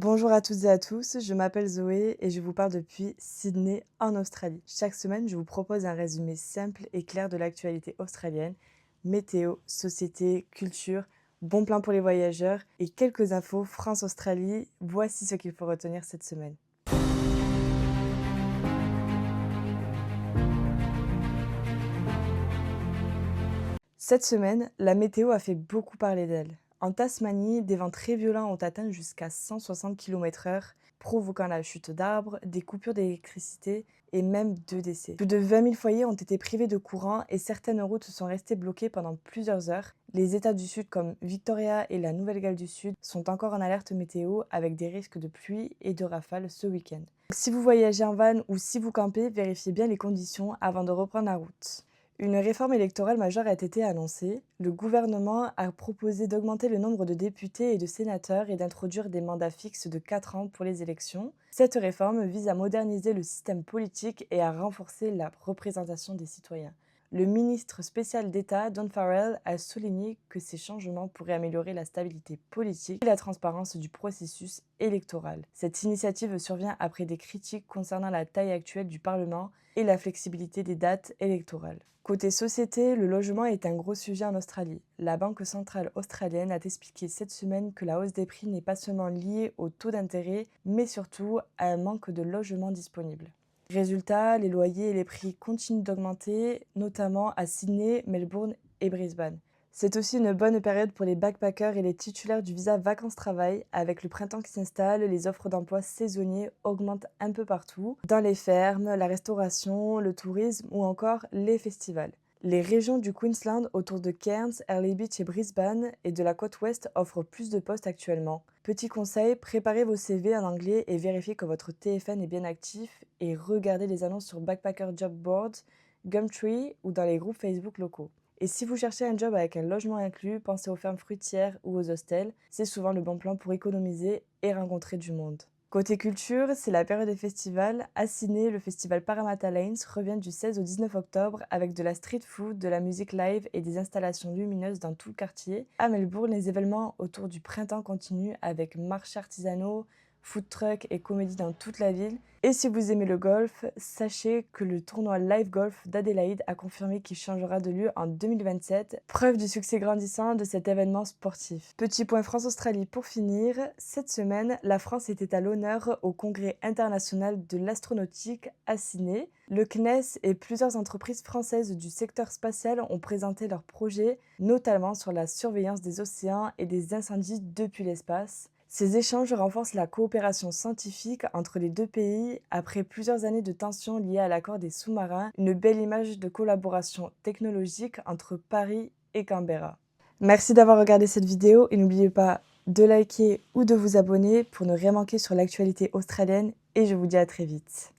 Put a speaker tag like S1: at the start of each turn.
S1: Bonjour à toutes et à tous, je m'appelle Zoé et je vous parle depuis Sydney en Australie. Chaque semaine, je vous propose un résumé simple et clair de l'actualité australienne, météo, société, culture, bon plan pour les voyageurs et quelques infos France-Australie. Voici ce qu'il faut retenir cette semaine. Cette semaine, la météo a fait beaucoup parler d'elle. En Tasmanie, des vents très violents ont atteint jusqu'à 160 km/h, provoquant la chute d'arbres, des coupures d'électricité et même 2 décès. Plus de 20 000 foyers ont été privés de courant et certaines routes sont restées bloquées pendant plusieurs heures. Les États du Sud comme Victoria et la Nouvelle-Galles du Sud sont encore en alerte météo avec des risques de pluie et de rafales ce week-end. Si vous voyagez en van ou si vous campez, vérifiez bien les conditions avant de reprendre la route. Une réforme électorale majeure a été annoncée. Le gouvernement a proposé d'augmenter le nombre de députés et de sénateurs et d'introduire des mandats fixes de 4 ans pour les élections. Cette réforme vise à moderniser le système politique et à renforcer la représentation des citoyens. Le ministre spécial d'État, Don Farrell, a souligné que ces changements pourraient améliorer la stabilité politique et la transparence du processus électoral. Cette initiative survient après des critiques concernant la taille actuelle du Parlement et la flexibilité des dates électorales. Côté société, le logement est un gros sujet en Australie. La Banque centrale australienne a expliqué cette semaine que la hausse des prix n'est pas seulement liée au taux d'intérêt, mais surtout à un manque de logements disponibles. Résultat, les loyers et les prix continuent d'augmenter, notamment à Sydney, Melbourne et Brisbane. C'est aussi une bonne période pour les backpackers et les titulaires du visa vacances-travail. Avec le printemps qui s'installe, les offres d'emploi saisonniers augmentent un peu partout, dans les fermes, la restauration, le tourisme ou encore les festivals. Les régions du Queensland autour de Cairns, Early Beach et Brisbane et de la côte ouest offrent plus de postes actuellement. Petit conseil, préparez vos CV en anglais et vérifiez que votre TFN est bien actif et regardez les annonces sur Backpacker Job Board, Gumtree ou dans les groupes Facebook locaux. Et si vous cherchez un job avec un logement inclus, pensez aux fermes fruitières ou aux hostels. C'est souvent le bon plan pour économiser et rencontrer du monde. Côté culture, c'est la période des festivals. À Sydney, le festival Parramatta Lanes revient du 16 au 19 octobre avec de la street food, de la musique live et des installations lumineuses dans tout le quartier. À Melbourne, les événements autour du printemps continuent avec marchés artisanaux, food truck et comédie dans toute la ville. Et si vous aimez le golf, sachez que le tournoi Live Golf d'Adélaïde a confirmé qu'il changera de lieu en 2027, preuve du succès grandissant de cet événement sportif. Petit point France-Australie pour finir, cette semaine, la France était à l'honneur au Congrès international de l'astronautique à Sydney. Le CNES et plusieurs entreprises françaises du secteur spatial ont présenté leurs projets, notamment sur la surveillance des océans et des incendies depuis l'espace. Ces échanges renforcent la coopération scientifique entre les deux pays après plusieurs années de tensions liées à l'accord des sous-marins, une belle image de collaboration technologique entre Paris et Canberra. Merci d'avoir regardé cette vidéo et n'oubliez pas de liker ou de vous abonner pour ne rien manquer sur l'actualité australienne et je vous dis à très vite.